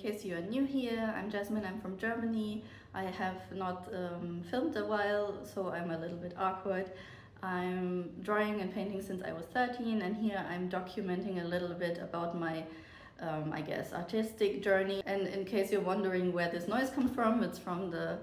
case you are new here, I'm Jasmine, I'm from Germany. I have not filmed a while, so I'm a little bit awkward. I'm drawing and painting since I was 13, and here I'm documenting a little bit about my I guess artistic journey. And in case you're wondering where this noise comes from, it's from the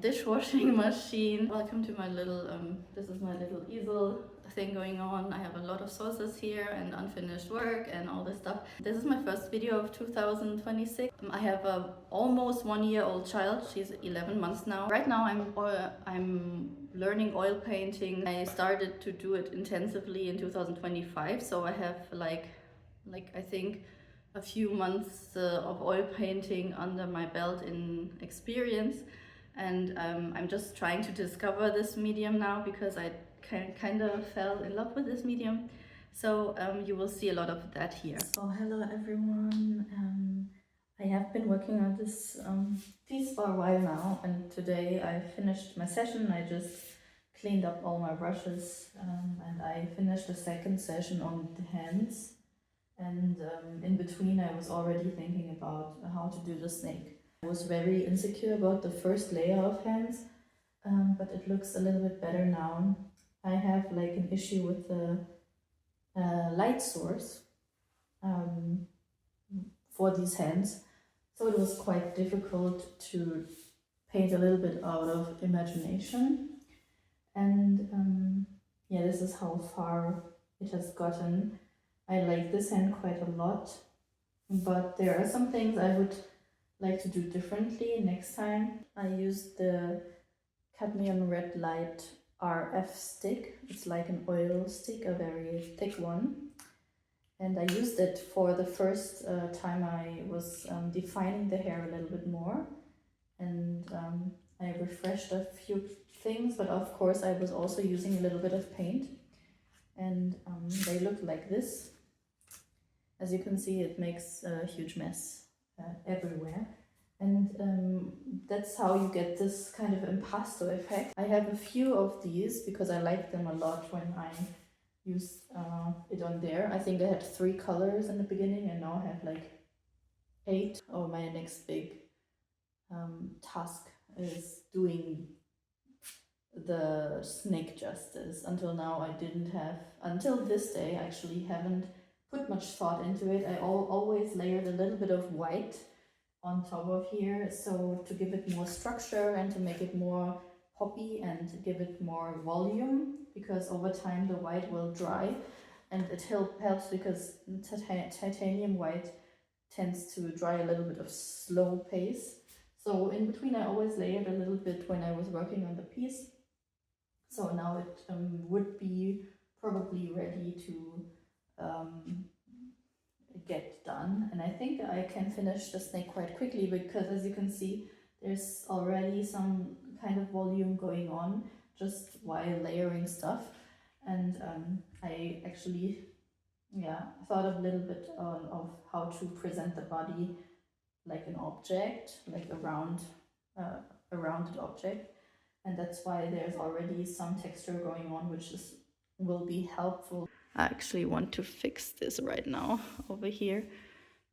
dishwashing machine. Welcome to my little this is my little easel thing going on. I have a lot of sources here and unfinished work and all this stuff. This is my first video of 2026. I have a almost 1-year-old child. She's 11 months now. Right now I'm learning oil painting. I started to do it intensively in 2025, so I have like I think a few months of oil painting under my belt in experience, and I'm just trying to discover this medium now because I kind of fell in love with this medium. So you will see a lot of that here. So hello everyone. I have been working on this piece for a while now, and today I finished my session. I just cleaned up all my brushes and I finished the second session on the hands. And in between I was already thinking about how to do the snake. I was very insecure about the first layer of hands, but it looks a little bit better now. I have like an issue with the light source for these hands, so it was quite difficult to paint a little bit out of imagination. And yeah, this is how far it has gotten. I like this hand quite a lot, but there are some things I would like to do differently next time. I used the cadmium red light RF stick. It's like an oil stick, a very thick one. And I used it for the first time I was defining the hair a little bit more. And I refreshed a few things, but of course I was also using a little bit of paint. And they look like this. As you can see, it makes a huge mess everywhere. And that's how you get this kind of impasto effect. I have a few of these because I like them a lot when I used it on there. I think I had 3 colors in the beginning, and now I have like 8. Oh, my next big task is doing the snake justice. Until now I didn't have, until this day actually, haven't put much thought into it. I always layered a little bit of white on top of here, so to give it more structure and to make it more poppy and to give it more volume, because over time the white will dry, and it helps because titanium white tends to dry a little bit of slow pace. So in between I always layered a little bit when I was working on the piece. So now it would be probably ready to get done, and I think I can finish the snake quite quickly because, as you can see, there's already some kind of volume going on just while layering stuff. And I actually thought a little bit of how to present the body like an object, like a rounded object, and that's why there's already some texture going on, which will be helpful. I actually want to fix this right now over here.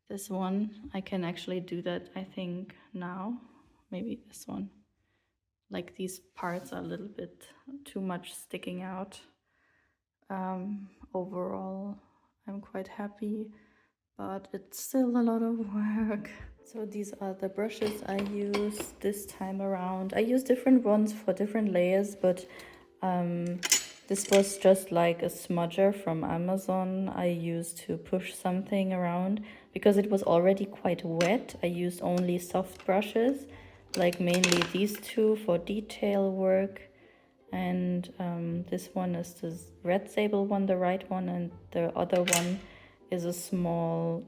This one, I can actually do that, I think, now. Maybe this one. Like these parts are a little bit too much sticking out. Overall, I'm quite happy, but it's still a lot of work. So these are the brushes I use this time around. I use different ones for different layers, but this was just like a smudger from Amazon I used to push something around. Because it was already quite wet, I used only soft brushes, like mainly these 2 for detail work. And this one is the red sable one, the right one, and the other one is a small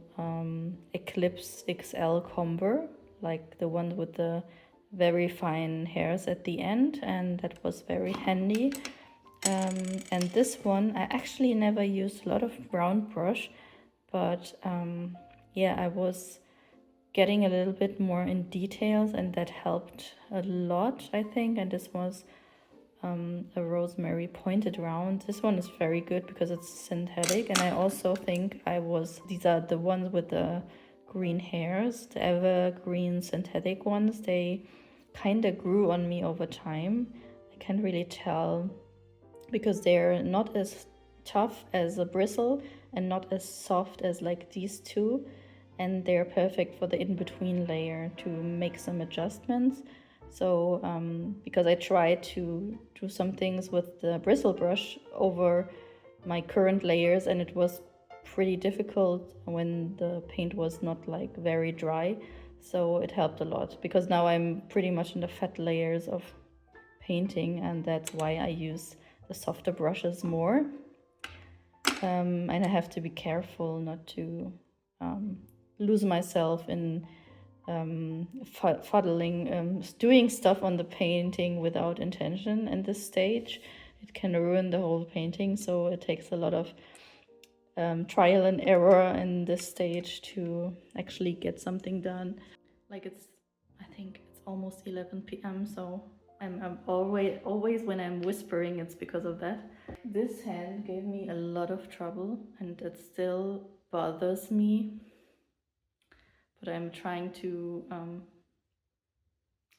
Eclipse XL comber, like the one with the very fine hairs at the end, and that was very handy. And this one, I actually never used a lot of round brush, but yeah, I was getting a little bit more in details, and that helped a lot, I think. And this was a rosemary pointed round. This one is very good because it's synthetic, and I also think these are the ones with the green hairs, the evergreen synthetic ones. They kind of grew on me over time. I can't really tell because they're not as tough as a bristle and not as soft as like these two, and they're perfect for the in-between layer to make some adjustments. So because I tried to do some things with the bristle brush over my current layers, and it was pretty difficult when the paint was not like very dry, so it helped a lot because now I'm pretty much in the fat layers of painting, and that's why I use the softer brushes more. And I have to be careful not to lose myself in fuddling, doing stuff on the painting without intention in this stage. It can ruin the whole painting, so it takes a lot of trial and error in this stage to actually get something done. Like I think it's almost 11 p.m. so I'm always when I'm whispering, it's because of that. This hand gave me a lot of trouble and it still bothers me, but I'm trying to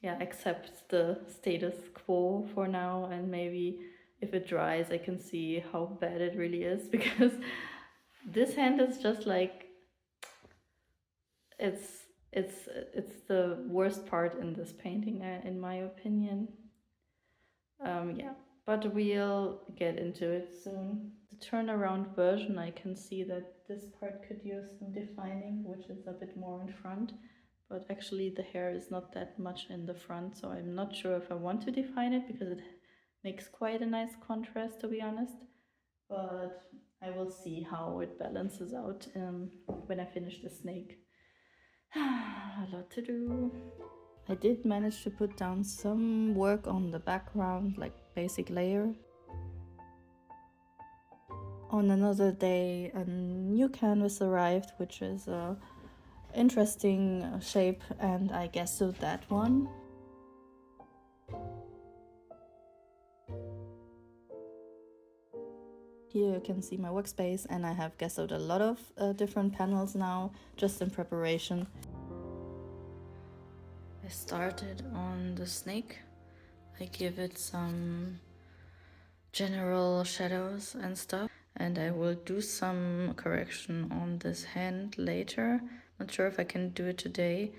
accept the status quo for now, and maybe if it dries I can see how bad it really is, because this hand is just like it's the worst part in this painting, in my opinion. But we'll get into it soon. The turnaround version, I can see that this part could use some defining, which is a bit more in front, but actually the hair is not that much in the front, so I'm not sure if I want to define it because it makes quite a nice contrast, to be honest. But I will see how it balances out when I finish the snake. A lot to do. I did manage to put down some work on the background, like basic layer. On another day, a new canvas arrived, which is a interesting shape, and I gessoed that one. Here you can see my workspace, and I have gessoed a lot of different panels now, just in preparation. I started on the snake. I give it some general shadows and stuff, and I will do some correction on this hand later. Not sure if I can do it today,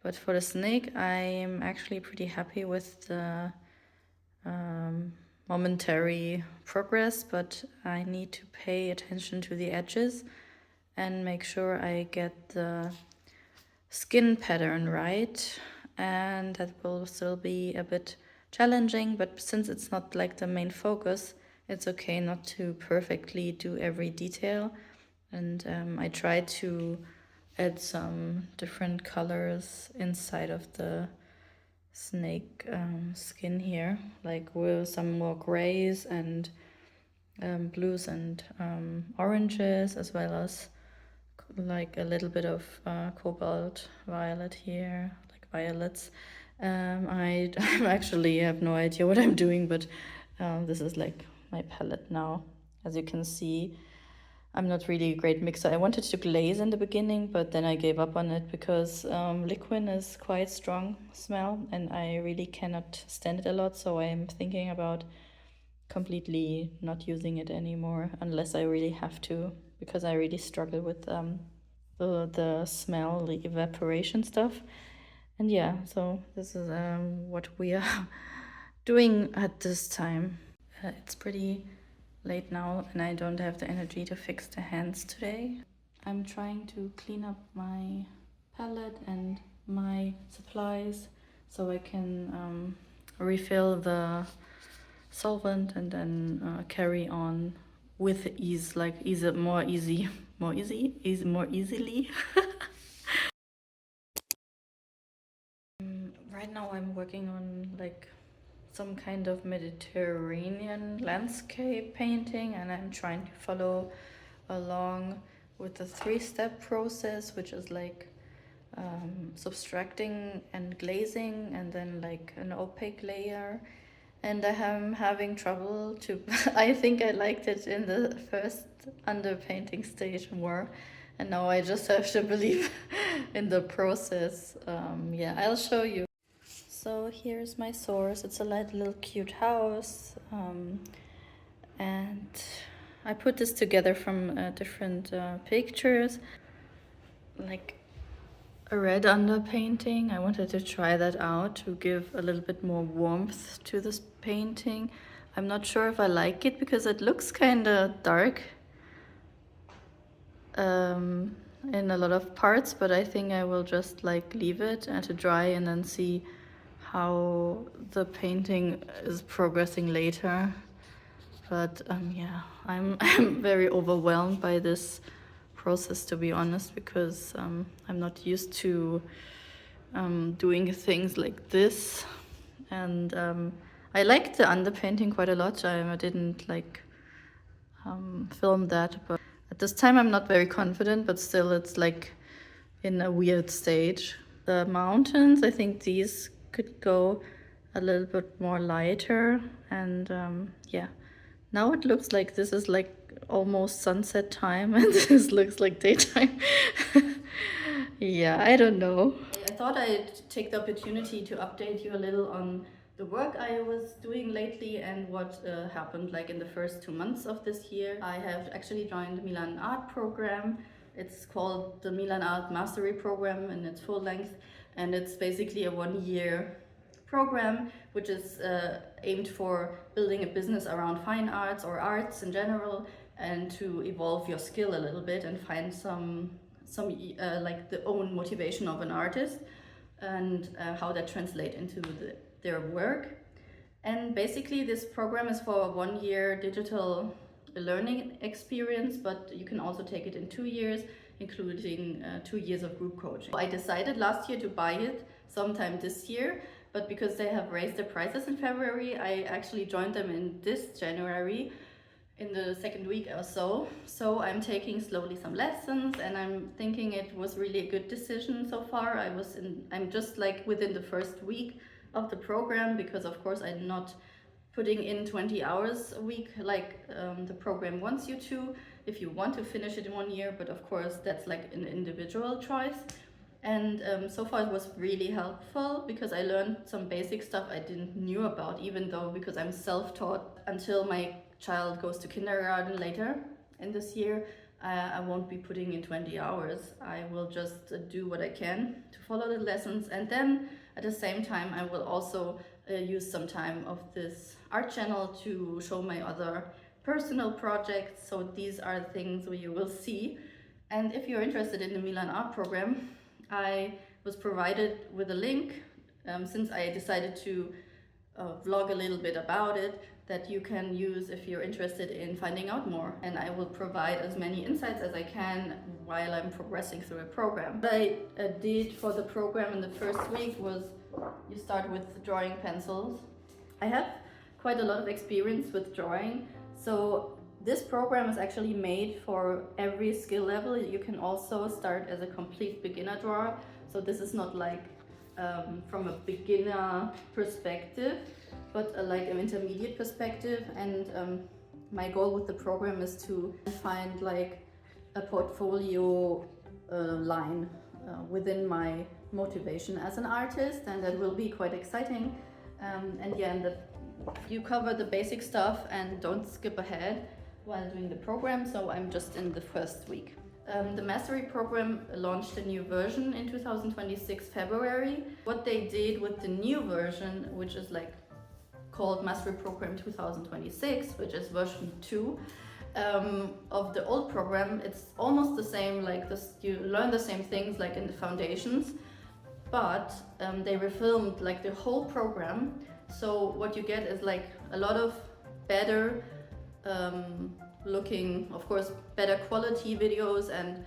but for the snake I'm actually pretty happy with the momentary progress, but I need to pay attention to the edges and make sure I get the skin pattern right, and that will still be a bit challenging, but since it's not like the main focus, it's okay not to perfectly do every detail. And I try to add some different colors inside of the snake skin here, like with some more grays and blues and oranges, as well as like a little bit of cobalt violet here, like violets. I actually have no idea what I'm doing, but this is like my palette now. As you can see, I'm not really a great mixer. I wanted to glaze in the beginning, but then I gave up on it because liquid is quite strong smell and I really cannot stand it a lot, so I'm thinking about completely not using it anymore unless I really have to, because I really struggle with the smell, the evaporation stuff. And yeah, so this is what we are doing at this time. It's pretty late now and I don't have the energy to fix the hands today. I'm trying to clean up my palette and my supplies so I can refill the solvent and then carry on with ease, like more easily. Right now I'm working on like some kind of Mediterranean landscape painting, and I'm trying to follow along with the 3-step process, which is like subtracting and glazing and then like an opaque layer. And I am having trouble to I think I liked it in the first underpainting stage more, And now I just have to believe in the process. Yeah, I'll show you. So here's my source. It's a little cute house. And I put this together from different pictures. Like a red underpainting. I wanted to try that out to give a little bit more warmth to this painting. I'm not sure if I like it because it looks kind of dark in a lot of parts, but I think I will just like leave it and to dry and then see how the painting is progressing later. But yeah, I'm very overwhelmed by this process, to be honest, because I'm not used to doing things like this. And I liked the underpainting quite a lot. I didn't like film that, but at this time I'm not very confident, but still it's like in a weird stage. The mountains, I think these could go a little bit more lighter, and yeah, now it looks like this is like almost sunset time and this looks like daytime. Yeah, I don't know. I thought I'd take the opportunity to update you a little on the work I was doing lately and what happened like in the first 2 months of this year. I have actually joined the Milan Art Program. It's called the Milan Art Mastery Program in its full length, and it's basically a 1-year program which is aimed for building a business around fine arts or arts in general, and to evolve your skill a little bit and find some like the own motivation of an artist, and how that translates into their work. And basically this program is for a 1-year digital learning experience, but you can also take it in 2 years, including 2 years of group coaching. I decided last year to buy it sometime this year, but because they have raised their prices in February, I actually joined them in this January, in the second week or so. So I'm taking slowly some lessons, and I'm thinking it was really a good decision so far. I'm just like within the first week of the program, because of course I'm not putting in 20 hours a week like the program wants you to, if you want to finish it in 1 year, but of course that's like an individual choice. And so far it was really helpful because I learned some basic stuff I didn't knew about, even though because I'm self-taught until my child goes to kindergarten later in this year. I won't be putting in 20 hours. I will just do what I can to follow the lessons, and then at the same time I will also use some time of this art channel to show my other personal projects. So these are things you will see. And if you're interested in the Milan Art Program, I was provided with a link since I decided to vlog a little bit about it, that you can use if you're interested in finding out more. And I will provide as many insights as I can while I'm progressing through a program. What I did for the program in the first week was you start with drawing pencils. I have quite a lot of experience with drawing, so this program is actually made for every skill level. You can also start as a complete beginner drawer. So this is not like from a beginner perspective, but like an intermediate perspective. And my goal with the program is to find like a portfolio line within my motivation as an artist, and that will be quite exciting. And yeah, you cover the basic stuff and don't skip ahead while doing the program. So I'm just in the first week. The Mastery Program launched a new version in 2026 February. What they did with the new version, which is like called Mastery Program 2026, which is version 2 of the old program, it's almost the same, like this, you learn the same things like in the foundations, but they refilmed like the whole program. So what you get is like a lot of better looking, of course, better quality videos and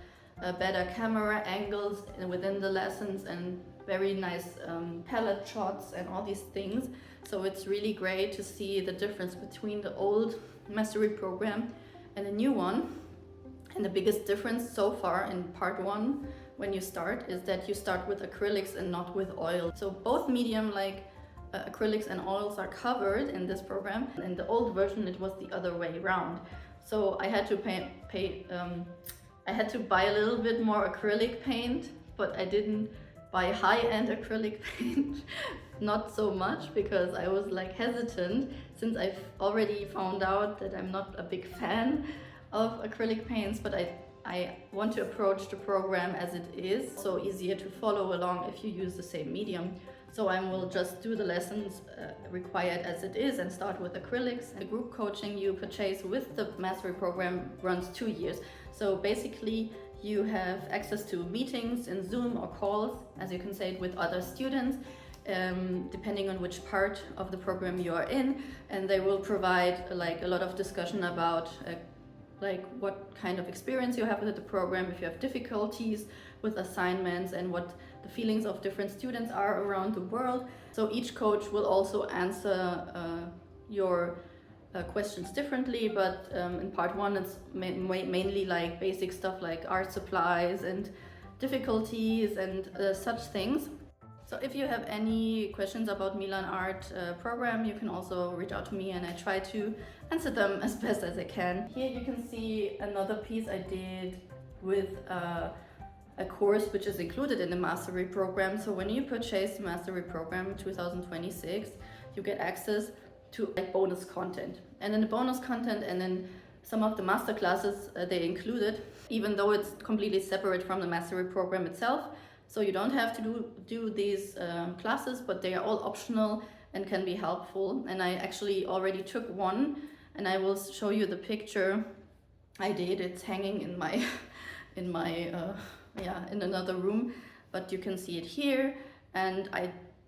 better camera angles within the lessons, and very nice palette shots and all these things. So it's really great to see the difference between the old Mastery Program and the new one. And the biggest difference so far in part 1 when you start is that you start with acrylics and not with oil. So both medium like acrylics and oils are covered in this program. In the old version it was the other way around. So I had to I had to buy a little bit more acrylic paint, but I didn't buy high-end acrylic paint. Not so much, because I was like hesitant, since I've already found out that I'm not a big fan of acrylic paints, but I want to approach the program as it is, so easier to follow along if you use the same medium. So I will just do the lessons required as it is and start with acrylics. The group coaching you purchase with the mastery program runs 2 years. So basically you have access to meetings in Zoom or calls, as you can say it, with other students, depending on which part of the program you are in, and they will provide like a lot of discussion about like what kind of experience you have with the program, if you have difficulties with assignments, and what the feelings of different students are around the world. So each coach will also answer your questions differently, but in part one it's mainly like basic stuff like art supplies and difficulties and such things. So if you have any questions about Milan Art Program, you can also reach out to me, and I try to answer them as best as I can. Here you can see another piece I did with a course which is included in the mastery program. So when you purchase the mastery program 2026, you get access to like bonus content, and then the bonus content and then some of the master classes they included, even though it's completely separate from the mastery program itself. So you don't have to do these classes, but they are all optional and can be helpful. And I actually already took one, and I will show you the picture I did. It's hanging in my in another room, but you can see it here. And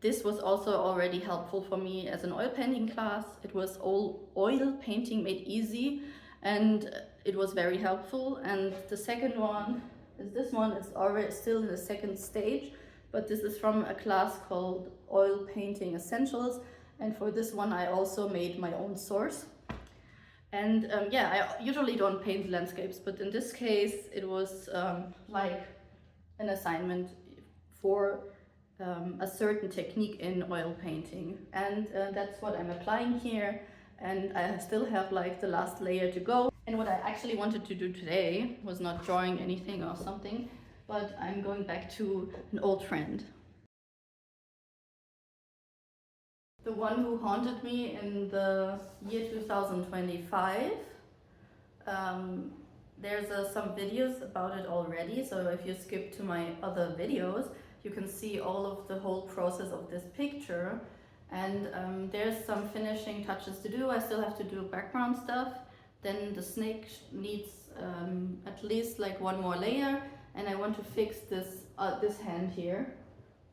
this was also already helpful for me as an oil painting class. It was all oil painting made easy, and it was very helpful. And the second one is this one. It's already still in the second stage, but this is from a class called Oil Painting Essentials, and for this one I also made my own source. And I usually don't paint landscapes, but in this case it was like an assignment for a certain technique in oil painting, and that's what I'm applying here. And I still have like the last layer to go. And what I actually wanted to do today was not drawing anything or something, but I'm going back to an old friend. The one who haunted me in the year 2025. There's some videos about it already, so if you skip to my other videos, you can see all of the whole process of this picture. And there's some finishing touches to do. I still have to do background stuff. Then the snake needs at least like one more layer, and I want to fix this hand here,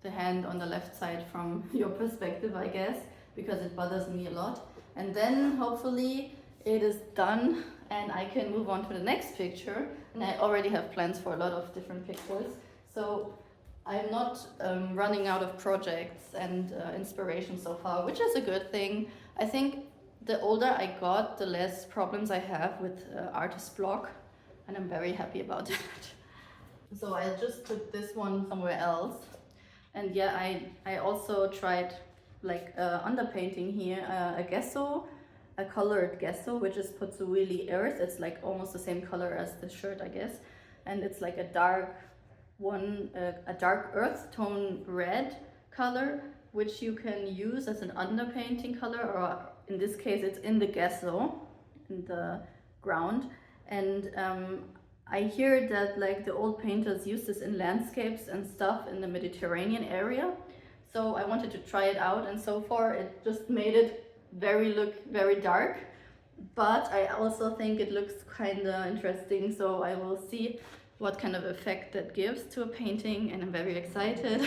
the hand on the left side from your perspective, I guess, because it bothers me a lot. And then hopefully it is done and I can move on to the next picture. And I already have plans for a lot of different pictures, so I'm not running out of projects and inspiration so far, which is a good thing. I think the older I got, the less problems I have with artist block, and I'm very happy about that. So I just put this one somewhere else. And yeah, I also tried like underpainting here, a gesso, a colored gesso, which is patchouli earth. It's like almost the same color as the shirt, I guess. And it's like a dark earth tone red color, which you can use as an underpainting color, or in this case it's in the gesso, in the ground. And I hear that like the old painters use this in landscapes and stuff in the Mediterranean area, so I wanted to try it out, and so far it just made it look very dark, but I also think it looks kind of interesting, so I will see what kind of effect that gives to a painting, and I'm very excited.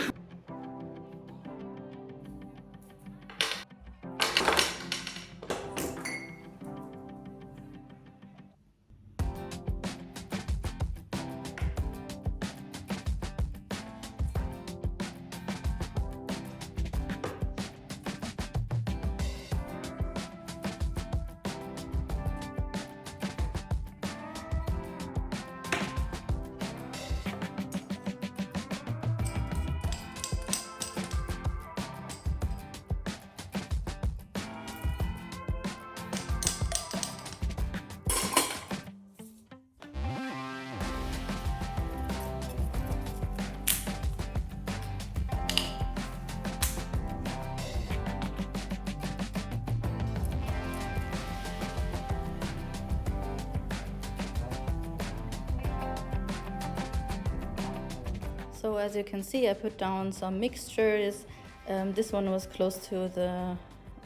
So as you can see, I put down some mixtures. This one was close to the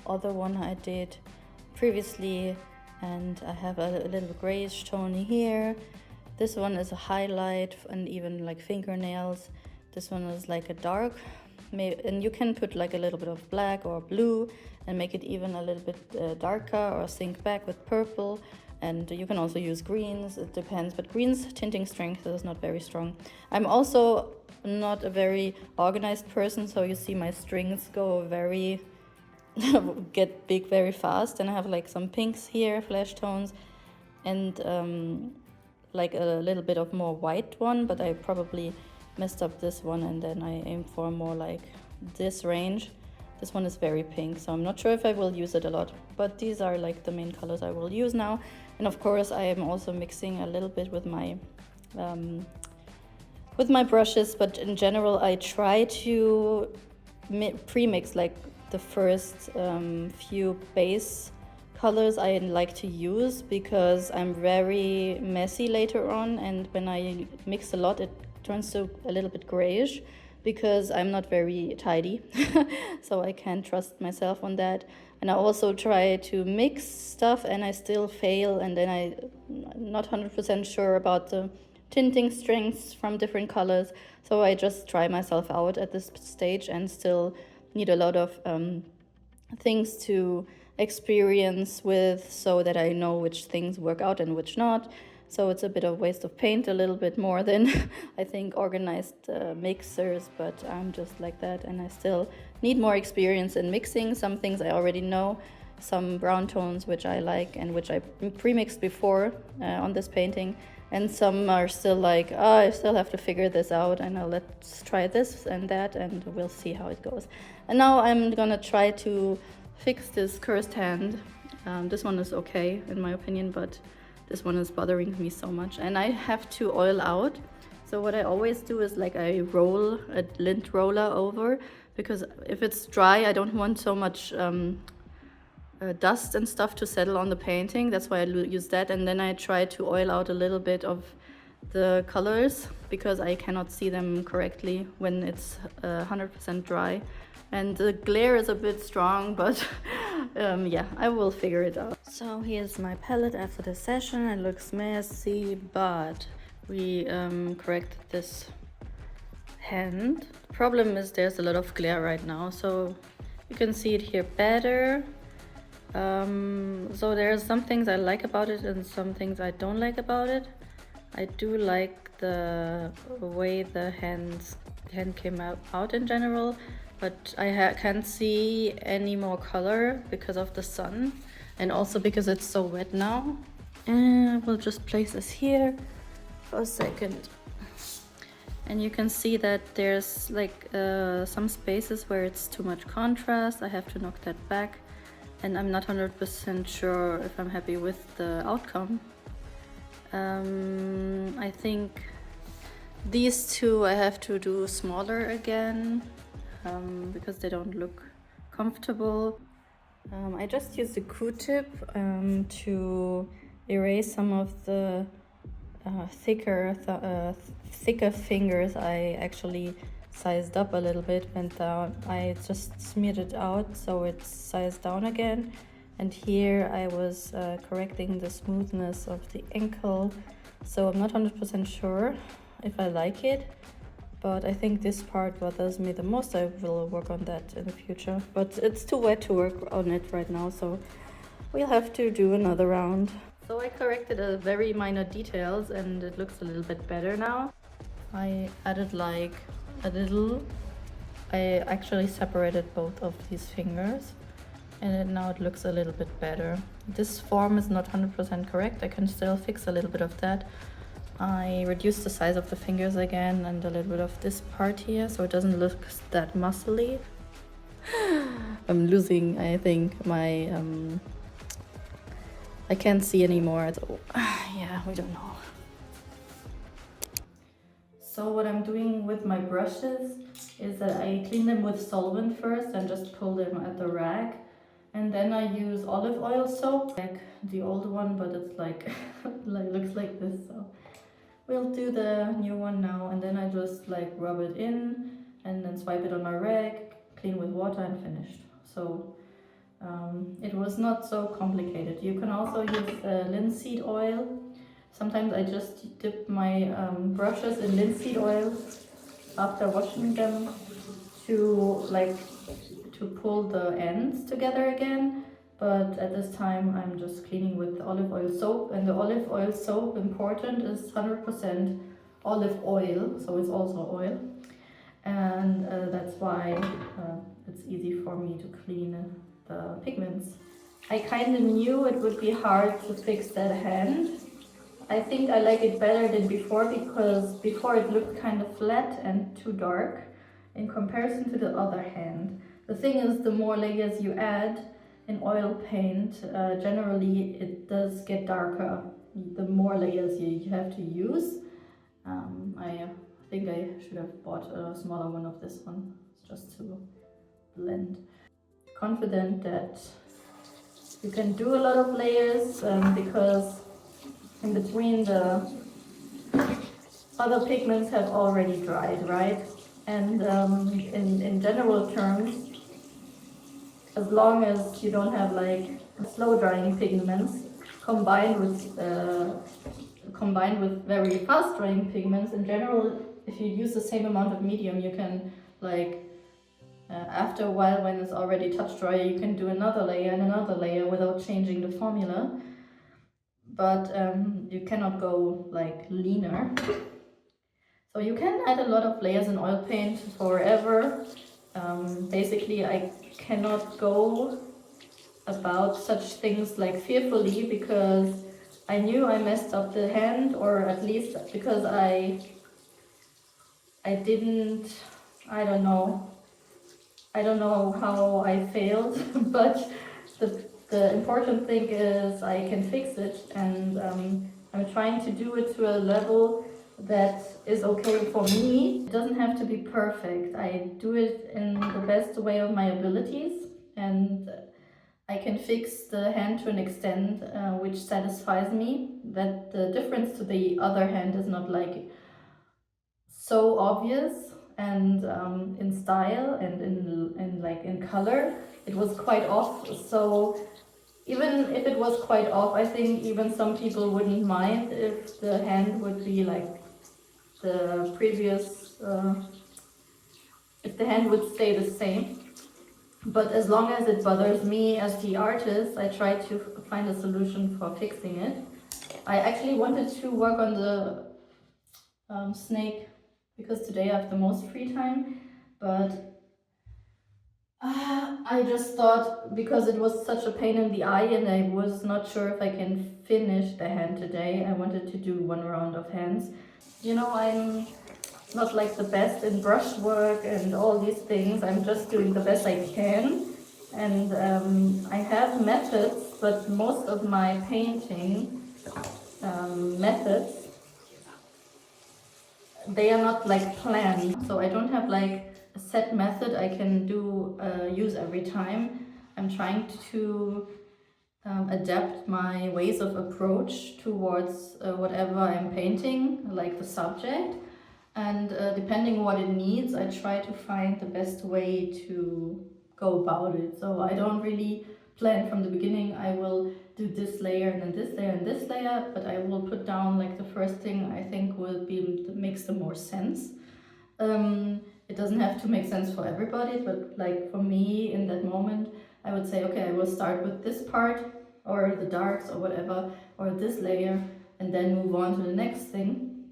other one I did previously, and I have a little grayish tone here. This one is a highlight and even like fingernails. This one is like a dark, and you can put like a little bit of black or blue and make it even a little bit darker, or sync back with purple. And you can also use greens, it depends, but greens tinting strength is not very strong. I'm also not a very organized person, so you see my strings go very, get big very fast. And I have like some pinks here, flesh tones, and like a little bit of more white one, but I probably messed up this one, and then I aim for more like this range. This one is very pink, so I'm not sure if I will use it a lot, but these are like the main colors I will use now. And of course I am also mixing a little bit with my brushes, but in general I try to pre-mix like the first few base colors I like to use, because I'm very messy later on, and when I mix a lot it turns to a little bit grayish, because I'm not very tidy. So I can't trust myself on that. And I also try to mix stuff and I still fail, and then I'm not 100% sure about the tinting strengths from different colors. So I just try myself out at this stage and still need a lot of things to experience with, so that I know which things work out and which not. So it's a bit of waste of paint, a little bit more than I think organized mixers, but I'm just like that, and I still need more experience in mixing. Some things I already know, some brown tones which I like and which I pre-mixed before on this painting, and some are still like, oh, I still have to figure this out, and let's try this and that, and we'll see how it goes. And now I'm gonna try to fix this cursed hand. This one is okay in my opinion, but this one is bothering me so much, and I have to oil out. So what I always do is like I roll a lint roller over, because if it's dry I don't want so much dust and stuff to settle on the painting. That's why I use that, and then I try to oil out a little bit of the colors, because I cannot see them correctly when it's 100% dry. And the glare is a bit strong, but yeah, I will figure it out. So here's my palette after the session. It looks messy, but we corrected this hand. The problem is there's a lot of glare right now, so you can see it here better. So there's some things I like about it and some things I don't like about it. I do like the way the hand came out in general, but I can't see any more color because of the sun, and also because it's so wet now. And we'll just place this here for a second. And you can see that there's like some spaces where it's too much contrast. I have to knock that back, and I'm not 100% sure if I'm happy with the outcome. I think these two I have to do smaller again, because they don't look comfortable. I just used a Q-tip to erase some of the thicker fingers. I actually sized up a little bit, went down. I just smeared it out so it's sized down again. And here I was correcting the smoothness of the ankle. So I'm not 100% sure if I like it, but I think this part bothers me the most. I will work on that in the future, but it's too wet to work on it right now, so we'll have to do another round. So I corrected a very minor details and it looks a little bit better now. I added like a little, I actually separated both of these fingers, and now it looks a little bit better. This form is not 100% correct. I can still fix a little bit of that. I reduced the size of the fingers again and a little bit of this part here, so it doesn't look that muscly. I'm losing, I think, my I can't see anymore. So yeah, we don't know. So what I'm doing with my brushes is that I clean them with solvent first and just pull them at the rag, and then I use olive oil soap, like the old one, but it's like looks like this. So we'll do the new one now, and then I just like rub it in and then swipe it on my rag, clean with water, and finished. So it was not so complicated. You can also use linseed oil. Sometimes I just dip my brushes in linseed oil after washing them to pull the ends together again. But at this time I'm just cleaning with olive oil soap, and the olive oil soap, important, is 100% olive oil, so it's also oil, and that's why it's easy for me to clean the pigments. I kind of knew it would be hard to fix that hand. I think I like it better than before, because before it looked kind of flat and too dark in comparison to the other hand. The thing is, the more layers you add in oil paint, generally it does get darker the more layers you have to use. I think I should have bought a smaller one of this one just to blend. Confident that you can do a lot of layers because in between the other pigments have already dried, right? And in general terms, as long as you don't have like slow drying pigments combined with very fast drying pigments, in general, if you use the same amount of medium, you can after a while, when it's already touch dry, you can do another layer and another layer without changing the formula. But you cannot go like leaner. So you can add a lot of layers in oil paint forever. Basically, I cannot go about such things like fearfully, because I knew I messed up the hand, or at least because I didn't, I don't know how I failed, but the important thing is I can fix it, and I'm trying to do it to a level that is okay for me. It doesn't have to be perfect. I do it in the best way of my abilities, and I can fix the hand to an extent which satisfies me, that the difference to the other hand is not like so obvious, and in style and in color it was quite off. So even if it was quite off, I think even some people wouldn't mind if the hand would be like the previous, if the hand would stay the same. But as long as it bothers me as the artist, I try to find a solution for fixing it. I actually wanted to work on the snake because today I have the most free time, but I just thought, because it was such a pain in the eye and I was not sure if I can finish the hand today, I wanted to do one round of hands. You know, I'm not like the best in brushwork and all these things. I'm just doing the best I can, and I have methods, but most of my painting methods, they are not like planned, so I don't have like a set method I can do use every time. I'm trying to adapt my ways of approach towards whatever I'm painting, like the subject, and depending what it needs, I try to find the best way to go about it. So I don't really plan from the beginning, I will do this layer and then this layer and this layer, but I will put down like the first thing I think will be makes the more sense. It doesn't have to make sense for everybody, but like for me in that moment, I would say, okay, I will start with this part or the darks or whatever, or this layer, and then move on to the next thing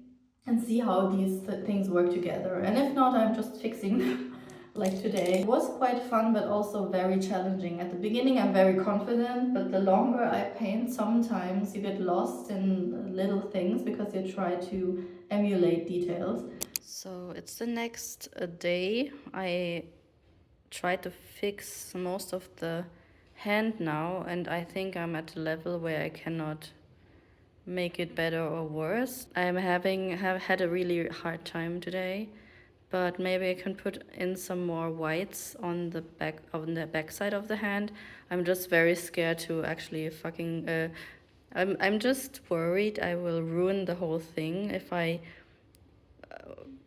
and see how these things work together. And if not, I'm just fixing them. Like today. It was quite fun, but also very challenging. At the beginning, I'm very confident, but the longer I paint, sometimes you get lost in little things because you try to emulate details. So it's the next day. I tried to fix most of the hand now, and I think I'm at a level where I cannot make it better or worse. have had a really hard time today, but maybe I can put in some more whites on the back side of the hand. I'm just very scared to actually I'm just worried I will ruin the whole thing if I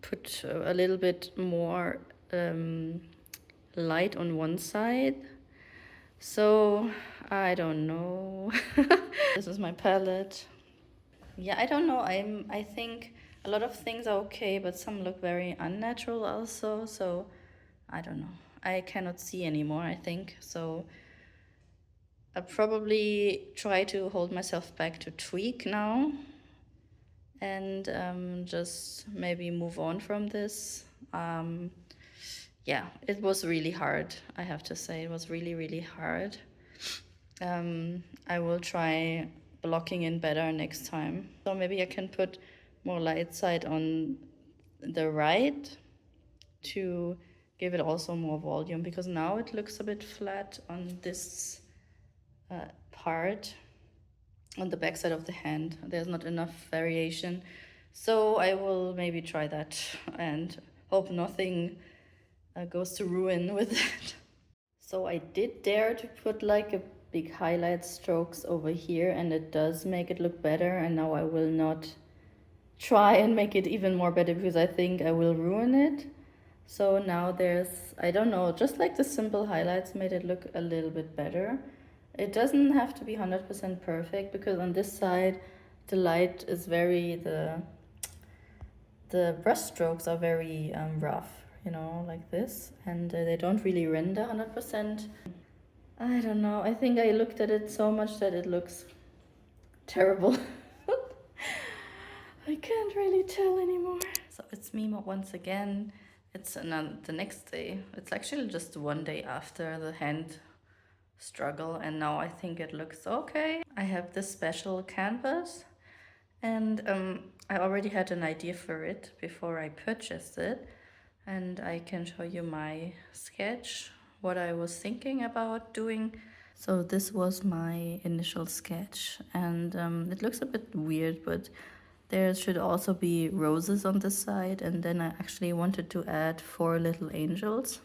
put a little bit more light on one side. So I don't know. This is my palette. Yeah, I don't know. I think a lot of things are okay, but some look very unnatural also. So I don't know. I cannot see anymore, I think. So I'll probably try to hold myself back to tweak now and just maybe move on from this. Yeah, it was really hard, I have to say. It was really, really hard. I will try blocking in better next time. So maybe I can put more light side on the right to give it also more volume, because now it looks a bit flat on this part on the back side of the hand. There's not enough variation. So I will maybe try that and hope nothing goes to ruin with it. So I did dare to put like a big highlight strokes over here, and it does make it look better. And now I will not try and make it even more better because I think I will ruin it. So now there's, I don't know, just like the simple highlights made it look a little bit better. It doesn't have to be 100% perfect because on this side the light is very, the brush strokes are very rough, you know, like this, and they don't really render 100%. I don't know, I think I looked at it so much that it looks terrible. I can't really tell anymore. So it's me once again. It's the next day. It's actually just one day after the hand struggle, and now I think it looks okay. I have this special canvas, and I already had an idea for it before I purchased it, and I can show you my sketch, what I was thinking about doing. So this was my initial sketch, and it looks a bit weird, but there should also be roses on this side, and then I actually wanted to add 4 little angels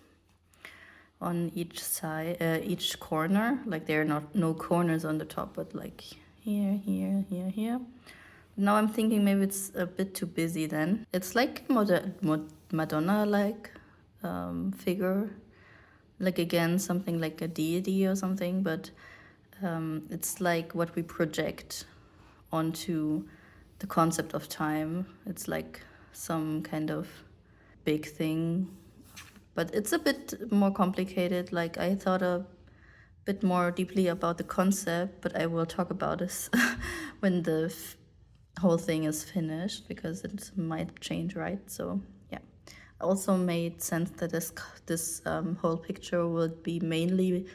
on each side, each corner. Like there are no corners on the top, but like here, here, here, here. Now I'm thinking maybe it's a bit too busy then. It's like Madonna-like figure. Like again, something like a deity or something, but it's like what we project onto the concept of time. It's like some kind of big thing, but it's a bit more complicated. Like I thought a bit more deeply about the concept, but I will talk about this when the whole thing is finished, because it might change, right? So yeah, also made sense that this whole picture would be mainly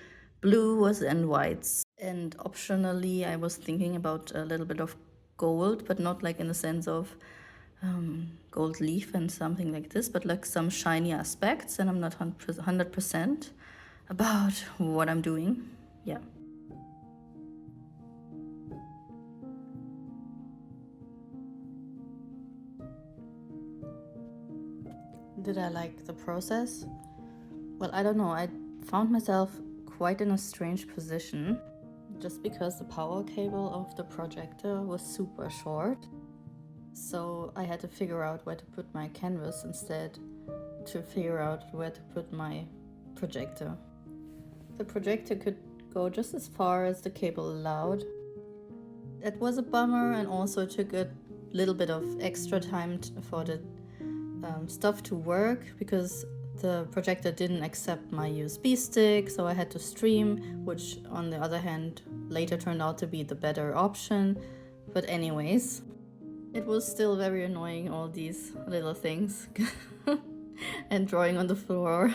blues and whites. And optionally, I was thinking about a little bit of gold, but not like in the sense of gold leaf and something like this, but like some shiny aspects. And I'm not 100% about what I'm doing. Yeah. Did I like the process? Well, I don't know. I found myself quite in a strange position just because the power cable of the projector was super short. So I had to figure out where to put my canvas instead to figure out where to put my projector. The projector could go just as far as the cable allowed. It was a bummer, and also took a little bit of extra time for the stuff to work, because the projector didn't accept my USB stick, so I had to stream, which on the other hand later turned out to be the better option. But anyways, it was still very annoying, all these little things. And drawing on the floor.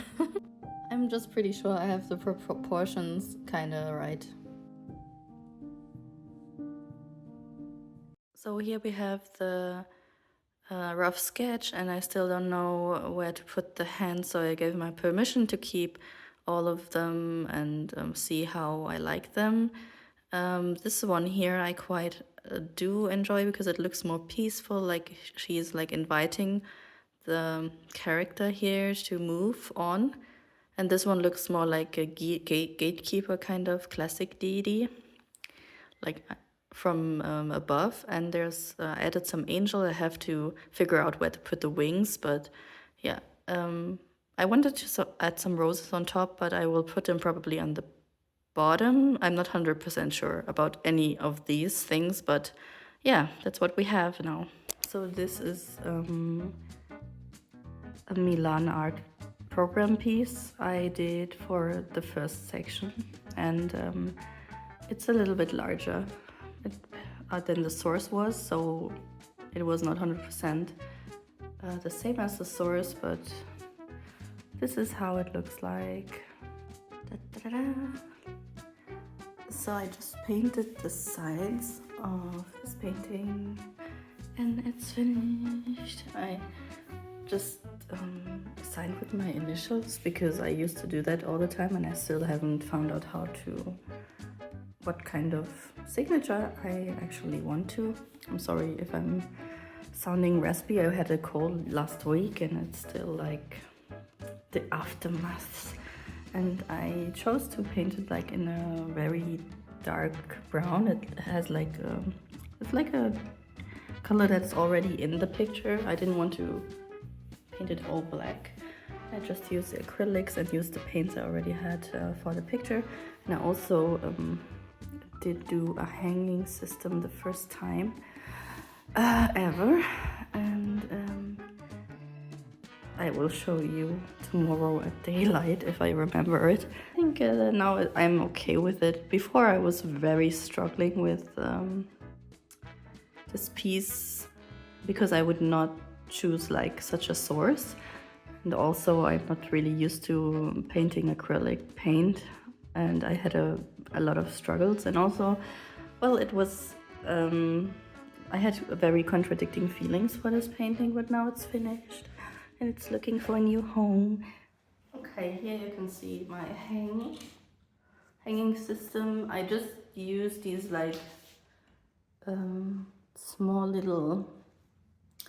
I'm just pretty sure I have the proportions kinda right. So here we have the rough sketch, and I still don't know where to put the hands, so I gave my permission to keep all of them and see how I like them. This one here I quite do enjoy because it looks more peaceful, like she's like inviting the character here to move on. And this one looks more like a gatekeeper kind of classic deity. Like from above, and there's I added some angel. I have to figure out where to put the wings, but yeah, I wanted to add some roses on top, but I will put them probably on the bottom. I'm not 100% sure about any of these things, but yeah, that's what we have now. So this is a Milan Art Program piece I did for the first section, and it's a little bit larger than the source was, so it was not 100% the same as the source, but this is how it looks like. Da-da-da-da. So I just painted the sides of this painting and it's finished. I just signed with my initials because I used to do that all the time and I still haven't found out what kind of signature I actually want to. I'm sorry if I'm sounding raspy. I had a cold last week and it's still like the aftermath. And I chose to paint it like in a very dark brown. It has like it's like a color that's already in the picture. I didn't want to paint it all black. I just used the acrylics and used the paints I already had for the picture. And I also did do a hanging system the first time ever, and I will show you tomorrow at daylight if I remember it. I think now I'm okay with it. Before I was very struggling with this piece because I would not choose like such a source, and also I'm not really used to painting acrylic paint, and I had a lot of struggles. And also, well, it was I had very contradicting feelings for this painting, but now it's finished and it's looking for a new home. Okay, here you can see my hanging system. I just use these like small little,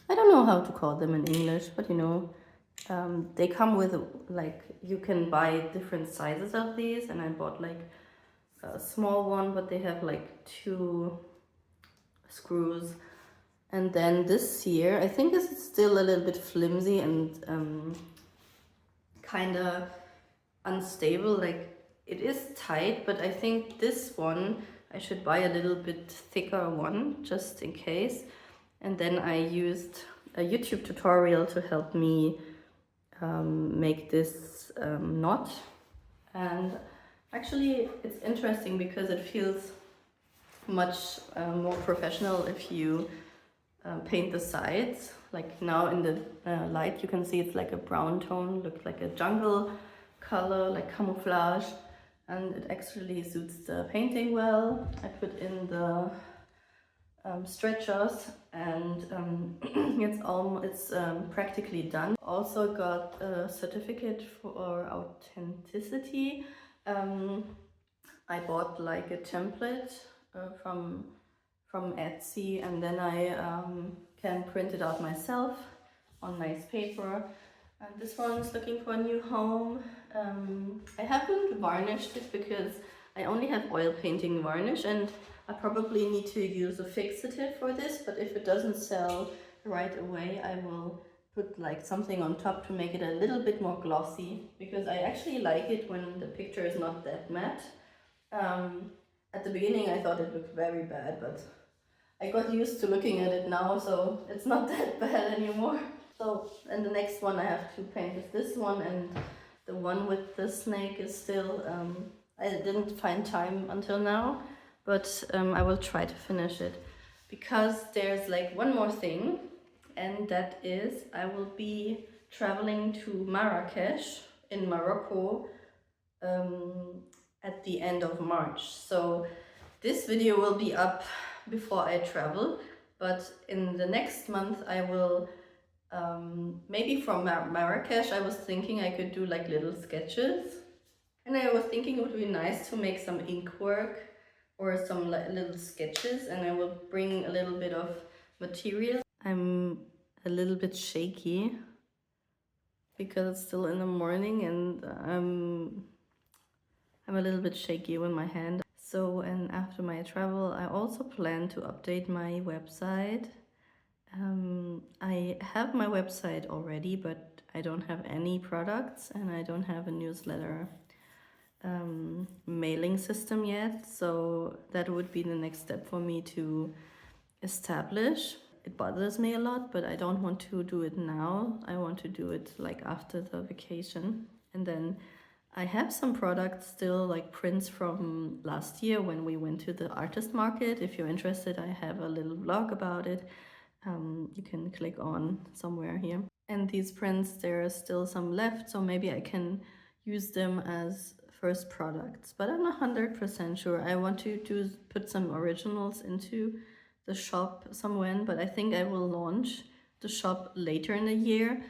I don't know how to call them in English, but you know, they come with like, you can buy different sizes of these, and I bought like a small one, but they have like 2 screws. And then this here, I think this is still a little bit flimsy and kind of unstable. Like, it is tight, but I think this one I should buy a little bit thicker one just in case. And then I used a YouTube tutorial to help me make this knot. And actually it's interesting because it feels much more professional if you paint the sides. Like now in the light you can see it's like a brown tone, looks like a jungle color, like camouflage, and it actually suits the painting well. I put in the stretchers, and it's practically done. Also got a certificate for authenticity. I bought like a template from Etsy, and then I can print it out myself on nice paper. And this one's looking for a new home. I haven't varnished it because I only have oil painting varnish, and I probably need to use a fixative for this, but if it doesn't sell right away, I will put like something on top to make it a little bit more glossy, because I actually like it when the picture is not that matte. At the beginning I thought it looked very bad, but I got used to looking at it now, so it's not that bad anymore. So, and the next one I have to paint is this one, and the one with the snake is still, I didn't find time until now, but I will try to finish it. Because there's like one more thing, and that is I will be traveling to Marrakesh in Morocco at the end of March. So this video will be up before I travel, but in the next month I will maybe from Marrakesh. I was thinking I could do like little sketches, and I was thinking it would be nice to make some ink work or some little sketches, and I will bring a little bit of material. I'm a little bit shaky because it's still in the morning, and I'm a little bit shaky with my hand. So, and after my travel, I also plan to update my website. I have my website already, but I don't have any products and I don't have a newsletter mailing system yet. So that would be the next step for me to establish. It bothers me a lot, but I don't want to do it now. I want to do it like after the vacation. And then I have some products still, like prints from last year when we went to the artist market. If you're interested, I have a little vlog about it. You can click on somewhere here. And these prints, there are still some left, so maybe I can use them as first products. But I'm not 100% sure. I want to put some originals into the shop somewhere, but I think I will launch the shop later in the year,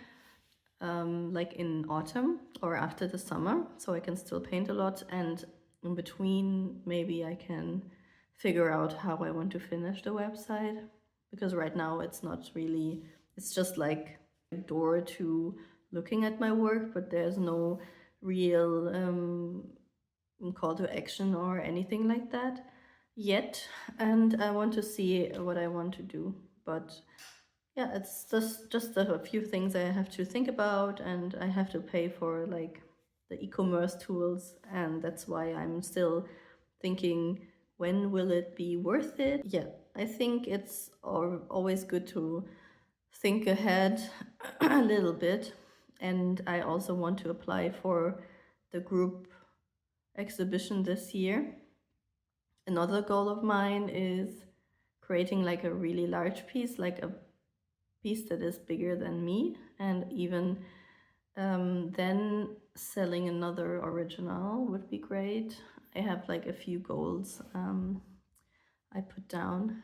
like in autumn or after the summer, so I can still paint a lot, and in between maybe I can figure out how I want to finish the website, because right now it's not really, it's just like a door to looking at my work, but there's no real call to action or anything like that yet, and I want to see what I want to do. But yeah, it's just a few things I have to think about, and I have to pay for like the e-commerce tools, and that's why I'm still thinking, when will it be worth it? Yeah, I think it's always good to think ahead a little bit, and I also want to apply for the group exhibition this year. Another goal of mine is creating like a really large piece, like a piece that is bigger than me, and even then selling another original would be great. I have like a few goals I put down,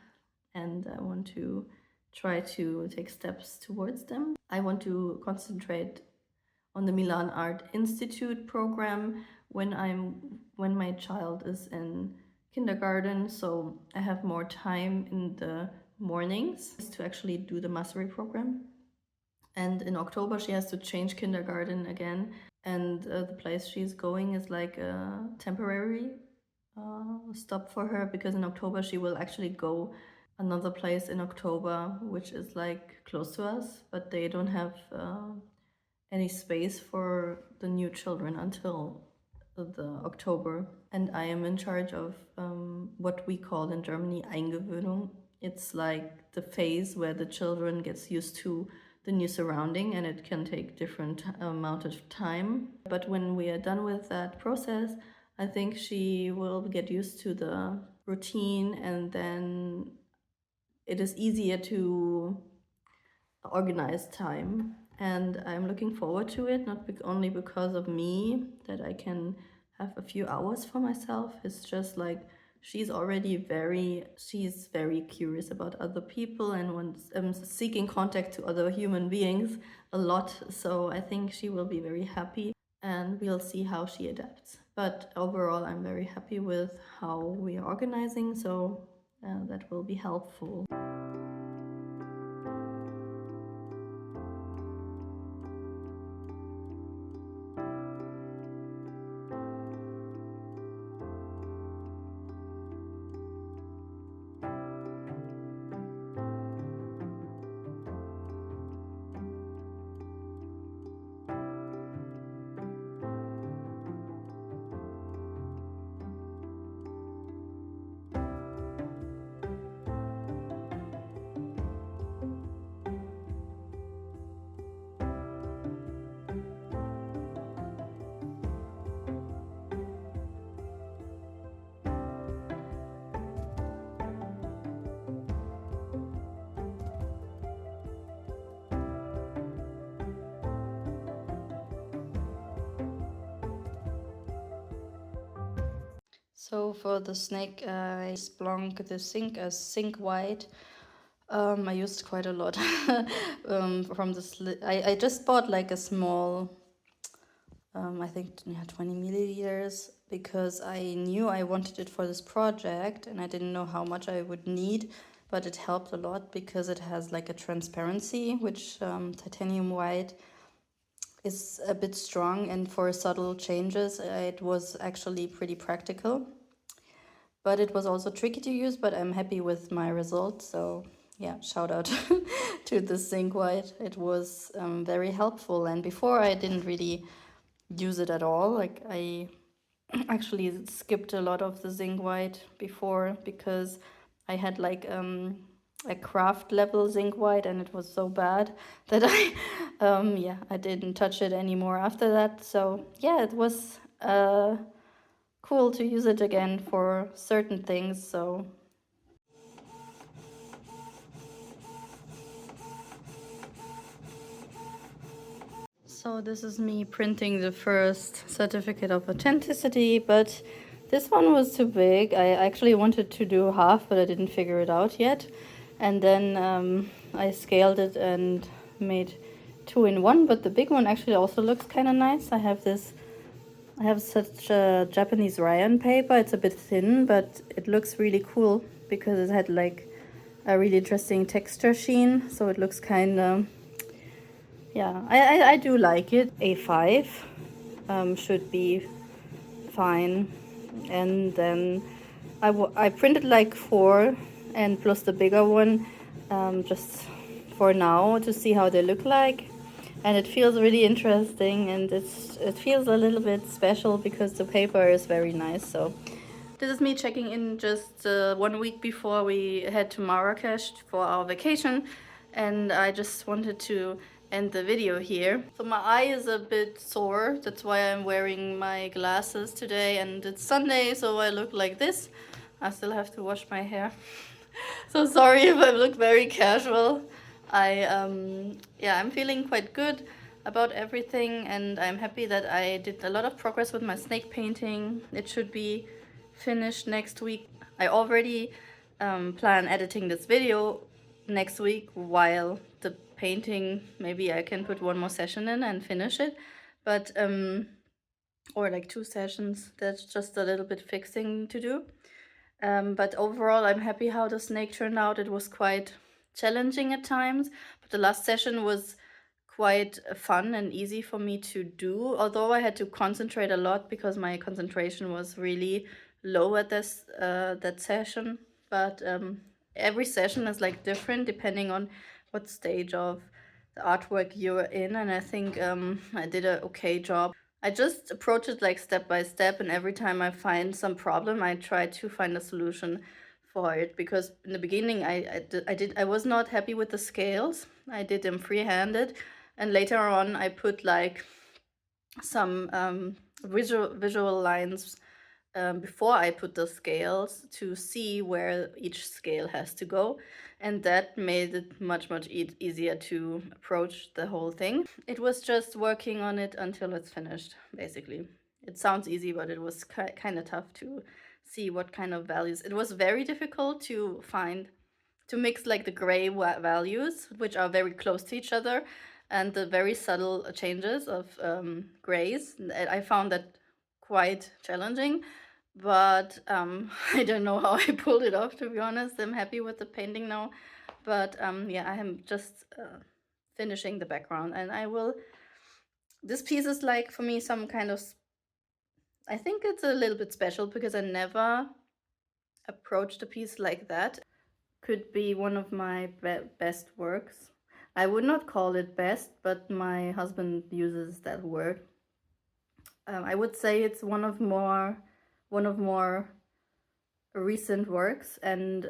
and I want to try to take steps towards them. I want to concentrate on the Milan Art Institute program when my child is in kindergarten, so I have more time in the mornings to actually do the mastery program. And in October she has to change kindergarten again, and the place she's going is like a temporary stop for her, because in October she will actually go another place in October, which is like close to us, but they don't have any space for the new children until the October. And I am in charge of what we call in Germany Eingewöhnung. It's like the phase where the children gets used to the new surrounding, and it can take different amount of time. But when we are done with that process, I think she will get used to the routine, and then it is easier to organize time. And I'm looking forward to it, not only because of me, that I can have a few hours for myself. It's just like she's very curious about other people and wants seeking contact to other human beings a lot. So I think she will be very happy, and we'll see how she adapts. But overall, I'm very happy with how we are organizing, so that will be helpful. So for the snake, I splunk the sink as sink white. I used quite a lot from the I just bought like a small, I think 20 milliliters, because I knew I wanted it for this project and I didn't know how much I would need, but it helped a lot because it has like a transparency, which titanium white is a bit strong, and for subtle changes it was actually pretty practical. but it was also tricky to use, but I'm happy with my result. So yeah, shout out to the zinc white. It was very helpful, and before I didn't really use it at all. Like I actually skipped a lot of the zinc white before because I had like a craft level zinc white, and it was so bad that yeah, I didn't touch it anymore after that. So yeah, it was cool to use it again for certain things. So this is me printing the first certificate of authenticity, but this one was too big. I actually wanted to do half, but I didn't figure it out yet. And then I scaled it and made 2 in 1, but the big one actually also looks kind of nice. I have such a Japanese rayon paper. It's a bit thin, but it looks really cool because it had like a really interesting texture sheen. So it looks kind of, yeah, I do like it. A5 should be fine. And then I printed like 4 and plus the bigger one just for now to see how they look like. And it feels really interesting, and it feels a little bit special because the paper is very nice. So this is me checking in just 1 week before we head to Marrakesh for our vacation, and I just wanted to end the video here. So my eye is a bit sore, that's why I'm wearing my glasses today, and it's Sunday, so I look like this. I still have to wash my hair. So sorry if I look very casual. Yeah, I'm feeling quite good about everything, and I'm happy that I did a lot of progress with my snake painting. It should be finished next week. I already plan editing this video next week while the painting, maybe I can put 1 more session in and finish it, but or like 2 sessions. That's just a little bit fixing to do. But overall, I'm happy how the snake turned out. It was quite challenging at times, but the last session was quite fun and easy for me to do, although I had to concentrate a lot because my concentration was really low at this that session. But every session is like different depending on what stage of the artwork you're in, and I think I did a okay job. I just approach it like step by step, and every time I find some problem, I try to find a solution for it. Because in the beginning, I was not happy with the scales. I did them free-handed, and later on, I put like some visual lines before I put the scales to see where each scale has to go, and that made it much easier to approach the whole thing. It was just working on it until it's finished, basically. It sounds easy, but it was kind of tough to see what kind of values. It was very difficult to find, to mix like the gray values, which are very close to each other, and the very subtle changes of grays. I found that quite challenging, but I don't know how I pulled it off, to be honest. I'm happy with the painting now, but yeah, I am just finishing the background, and I will, this piece is like for me some kind of, I think it's a little bit special because I never approached a piece like that. Could be one of my best works. I would not call it best, but my husband uses that word. I would say it's one of more recent works, and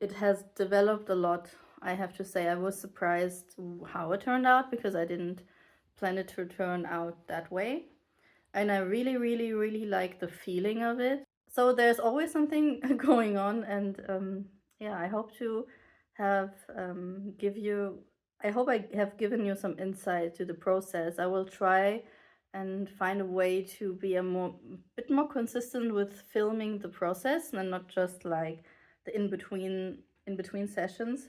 it has developed a lot. I have to say I was surprised how it turned out because I didn't plan it to turn out that way, and I really like the feeling of it. So there's always something going on, and yeah, I hope to have I hope I have given you some insight to the process. I will try and find a way to be bit more consistent with filming the process and not just like the in between sessions.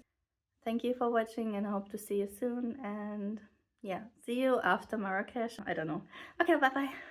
Thank you for watching, and I hope to see you soon, and yeah, see you after Marrakesh. I don't know. Okay, bye bye.